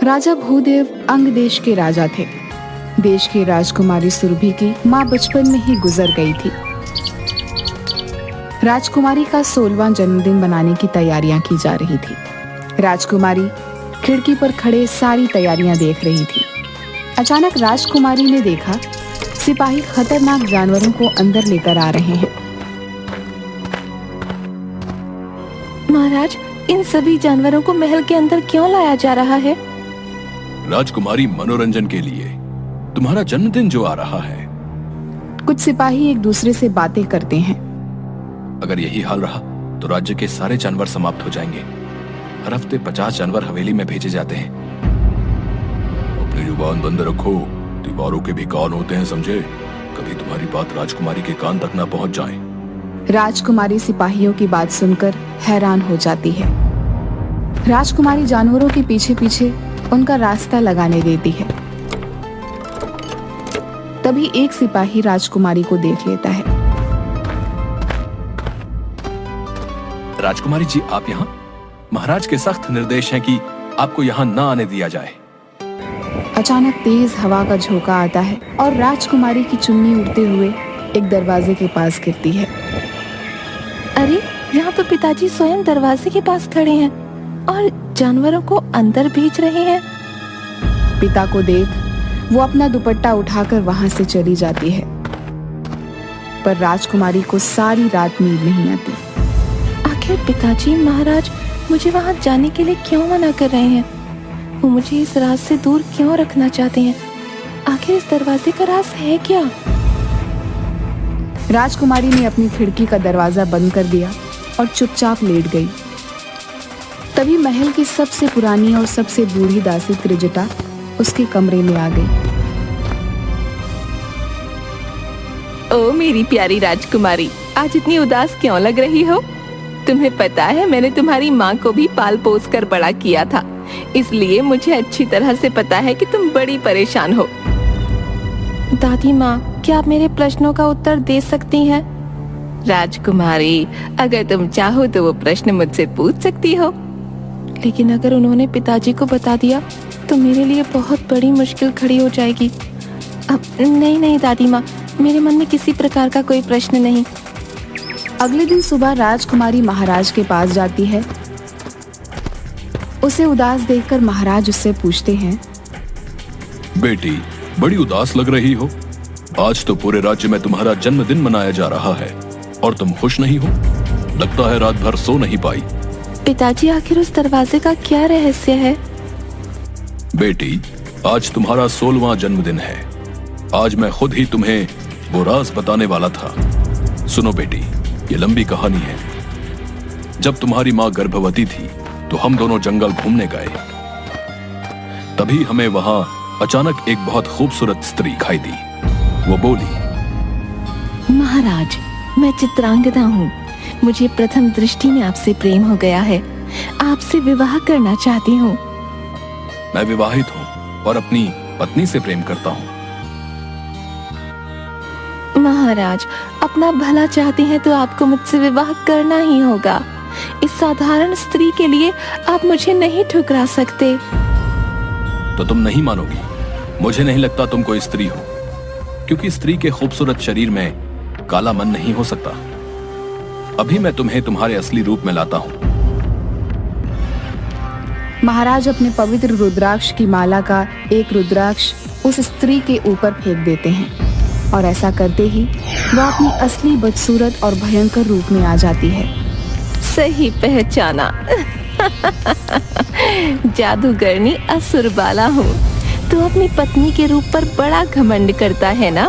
राजा भूदेव अंग देश के राजा थे। देश की राजकुमारी सुरभि की माँ बचपन में ही गुजर गई थी। राजकुमारी का 16वां जन्मदिन मनाने की तैयारियां की जा रही थी। राजकुमारी खिड़की पर खड़े सारी तैयारियां देख रही थी। अचानक राजकुमारी ने देखा सिपाही खतरनाक जानवरों को अंदर लेकर आ रहे हैं। महाराज, इन सभी जानवरों को महल के अंदर क्यों लाया जा रहा है? राजकुमारी, मनोरंजन के लिए। तुम्हारा जन्मदिन जो आ रहा है। कुछ सिपाही एक दूसरे से बातें करते हैं। अगर यही हाल रहा तो राज्य के सारे जानवर समाप्त हो जाएंगे। हर हफ्ते 50 जानवर हवेली में भेजे जाते हैं। अपनी जुबान बंद रखो, दीवारों के भी कान होते हैं, समझे? कभी तुम्हारी बात राजकुमारी के कान तक ना पहुंच जाए। राजकुमारी सिपाहियों की बात सुनकर हैरान हो जाती है। राजकुमारी जानवरों के पीछे पीछे उनका रास्ता लगाने देती है। तभी एक सिपाही राजकुमारी को देख लेता है। राजकुमारी जी, आप यहाँ? महाराज के सख्त निर्देश हैं कि आपको यहाँ न आने दिया जाए। अचानक तेज हवा का झोंका आता है और राजकुमारी की चुन्नी उड़ते हुए एक दरवाजे के पास गिरती है। अरे, यहाँ तो पिताजी स्वयं दरवाजे के पास खड़े हैं और जानवरों को अंदर भेज रहे हैं। पिता को देख वो अपना दुपट्टा उठाकर वहां से चली जाती है, पर राजकुमारी को सारी रात नींद नहीं आती। आखिर पिताजी महाराज मुझे वहां जाने के लिए क्यों मना कर रहे हैं? वो मुझे इस राज से दूर क्यों रखना चाहते हैं? आखिर इस दरवाजे का राज है क्या? राजकुमारी ने अपनी खिड़की का दरवाजा बंद कर दिया और चुपचाप लेट गई। तभी महल की सबसे पुरानी और सबसे बूढ़ी दासी त्रिजटा उसके कमरे में आ गई। ओ मेरी प्यारी राजकुमारी, आज इतनी उदास क्यों लग रही हो? तुम्हें पता है, मैंने तुम्हारी माँ को भी पाल पोस कर बड़ा किया था, इसलिए मुझे अच्छी तरह से पता है कि तुम बड़ी परेशान हो। दादी माँ, क्या आप मेरे प्रश्नों का उत्तर दे सकती हैं? राजकुमारी, अगर तुम चाहो तो वो प्रश्न मुझसे पूछ सकती हो, लेकिन अगर उन्होंने पिताजी को बता दिया तो मेरे लिए बहुत बड़ी मुश्किल खड़ी हो जाएगी। अब नहीं दादी माँ, मेरे मन में किसी प्रकार का कोई प्रश्न नहीं। अगले दिन सुबह राजकुमारी महाराज के पास जाती है। उसे उदास देखकर महाराज उससे पूछते हैं, बेटी, बड़ी उदास लग रही हो। आज तो पूरे राज्य में तुम्हारा जन्मदिन मनाया जा रहा है और तुम खुश नहीं हो। लगता है रात भर सो नहीं पाई। पिताजी, आखिर उस दरवाजे का क्या रहस्य है? बेटी, आज तुम्हारा 16वां जन्मदिन है। आज मैं खुद ही तुम्हें वो राज बताने वाला था। सुनो बेटी, ये लंबी कहानी है। जब तुम्हारी माँ गर्भवती थी तो हम दोनों जंगल घूमने गए। तभी हमें वहां अचानक एक बहुत खूबसूरत स्त्री दिखाई दी। वो बोली, महाराज, मैं चित्रांगदा हूँ। मुझे प्रथम दृष्टि में आपसे प्रेम हो गया है। आपसे विवाह करना चाहती हूँ। मैं विवाहित हूँ और अपनी पत्नी से प्रेम करता हूँ। महाराज, अपना भला चाहते हैं तो आपको मुझसे विवाह करना ही होगा। इस साधारण स्त्री के लिए आप मुझे नहीं ठुकरा सकते। तो तुम नहीं मानोगी? मुझे नहीं लगता तुम कोई स्त्री हो, क्योंकि स्त्री के खूबसूरत शरीर में काला मन नहीं हो सकता। अभी मैं तुम्हें तुम्हारे असली रूप में लाता हूँ। महाराज अपने पवित्र रुद्राक्ष की माला का एक रुद्राक्ष उस स्त्री के ऊपर फेंक देते हैं और ऐसा करते ही वह अपनी असली बदसूरत और भयंकर रूप में आ जाती है। सही पहचाना। जादूगरनी असुरबाला हूँ। तू अपनी पत्नी के रूप पर बड़ा घमंड करता है ना?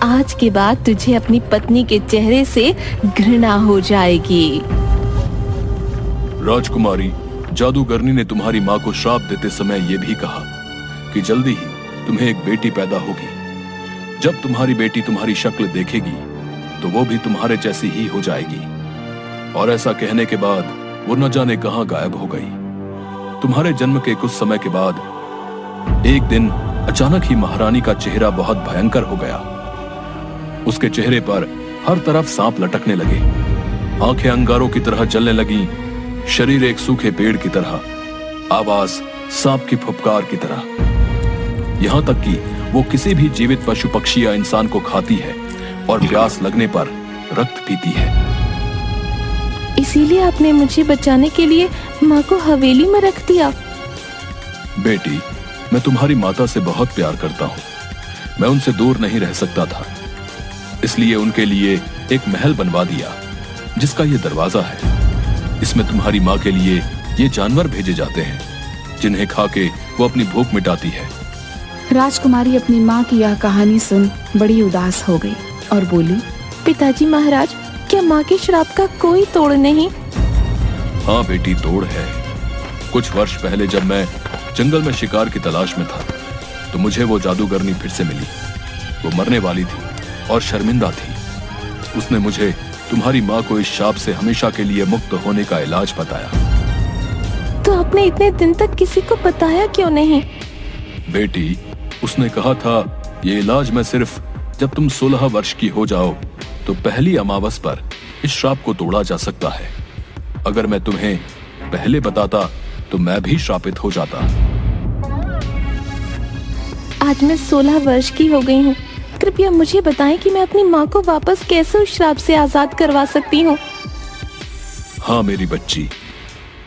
आज के बाद तुझे अपनी पत्नी के चेहरे से घृणा हो जाएगी। राजकुमारी, जादूगरनी ने तुम्हारी माँ को श्राप देते समय ये भी कहा कि जल्दी ही तुम्हें एक बेटी पैदा होगी। जब तुम्हारी बेटी तुम्हारी शक्ल देखेगी तो वो भी तुम्हारे जैसी ही हो जाएगी। और ऐसा कहने के बाद वो न जाने कहां गायब हो गई। तुम्हारे जन्म के कुछ समय के बाद एक दिन अचानक ही महारानी का चेहरा बहुत भयंकर हो गया। उसके चेहरे पर हर तरफ सांप लटकने लगे, आंखें अंगारों की तरह जलने लगी, शरीर एक सूखे पेड़ की तरह, आवाज सांप की फुफकार की तरह। यहां तक कि वो किसी भी जीवित पशु पक्षी या इंसान को खाती है और प्यास लगने पर रक्त पीती है। इसीलिए आपने मुझे बचाने के लिए माँ को हवेली में रख दिया। बेटी, मैं तुम्हारी माता से बहुत प्यार करता हूँ। मैं उनसे दूर नहीं रह सकता था, इसलिए उनके लिए एक महल बनवा दिया जिसका ये दरवाजा है। इसमें तुम्हारी माँ के लिए ये जानवर भेजे जाते हैं जिन्हें खा के वो अपनी भूख मिटाती है। राजकुमारी अपनी माँ की यह कहानी सुन बड़ी उदास हो गई और बोली, पिताजी महाराज, क्या माँ के श्राप का कोई तोड़ नहीं? हाँ बेटी, तोड़ है। कुछ वर्ष पहले जब मैं जंगल में शिकार की तलाश में था तो मुझे वो जादूगरनी फिर से मिली। वो मरने वाली थी और शर्मिंदा थी। उसने मुझे तुम्हारी माँ को इस शाप से हमेशा के लिए मुक्त होने का इलाज बताया। तो आपने इतने दिन तक किसी को बताया क्यों नहीं? बेटी, उसने कहा था ये इलाज मैं सिर्फ जब तुम 16 वर्ष की हो जाओ तो पहली अमावस पर इस श्राप को तोड़ा जा सकता है। अगर मैं तुम्हें पहले बताता तो मैं भी श्रापित हो जाता। आज मैं 16 वर्ष की हो गई हूँ। कृपया मुझे बताएं कि मैं अपनी माँ को वापस कैसे उस श्राप से आजाद करवा सकती हूँ। हाँ मेरी बच्ची,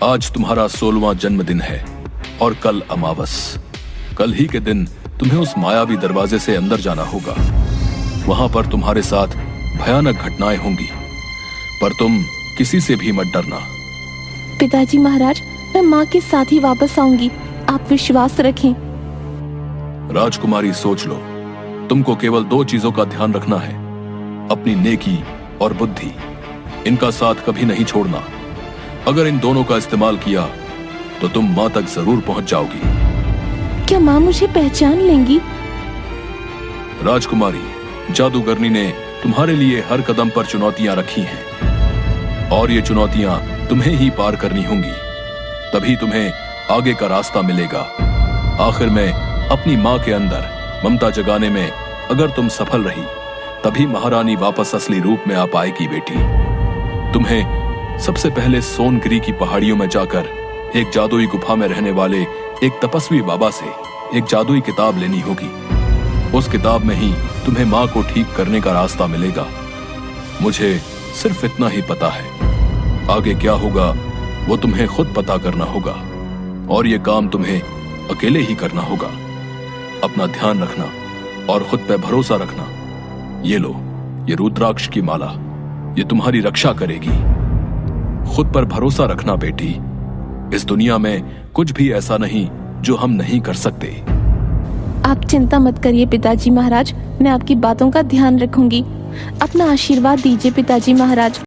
आज तुम्हारा 16वां जन्मदिन है और कल अमावस। कल ही के दिन तुम्हें उस मायावी दरवाजे से अंदर जाना होगा। वहां पर तुम्हारे साथ भयानक घटनाएं होंगी, पर तुम किसी से भी मत डरना। पिताजी महाराज, मैं माँ के साथ ही वापस आऊंगी, आप विश्वास रखें। राजकुमारी, सोच लो, तुमको केवल 2 चीजों का ध्यान रखना है, अपनी नेकी और बुद्धि। इनका साथ कभी नहीं छोड़ना। अगर इन दोनों का इस्तेमाल किया तो तुम माँ तक जरूर पहुंच जाओगी। क्या माँ मुझे पहचान लेंगी? राजकुमारी, जादूगरनी ने तुम्हारे लिए हर कदम पर चुनौतियां रखी हैं और ये चुनौतियां तुम्हें ही पार करनी होंगी, तभी तुम्हें आगे का रास्ता मिलेगा। आखिर में अपनी माँ के अंदर ममता जगाने में अगर तुम सफल रही तभी महारानी वापस असली रूप में आ पाएगी। बेटी, तुम्हें सबसे पहले सोनगिरी की पहाड़ियों में जाकर एक जादुई गुफा में रहने वाले एक तपस्वी बाबा से एक जादुई किताब लेनी होगी। उस किताब में ही तुम्हें माँ को ठीक करने का रास्ता मिलेगा। मुझे सिर्फ इतना ही पता है, आगे क्या होगा वो तुम्हें खुद पता करना होगा और ये काम तुम्हें अकेले ही करना होगा। अपना ध्यान रखना और खुद पे भरोसा रखना। ये लो, ये रुद्राक्ष की माला, ये तुम्हारी रक्षा करेगी। खुद पर भरोसा रखना बेटी। इस दुनिया में कुछ भी ऐसा नहीं जो हम नहीं कर सकते। आप चिंता मत करिए पिताजी महाराज, मैं आपकी बातों का ध्यान रखूंगी। अपना आशीर्वाद दीजिए पिताजी महाराज।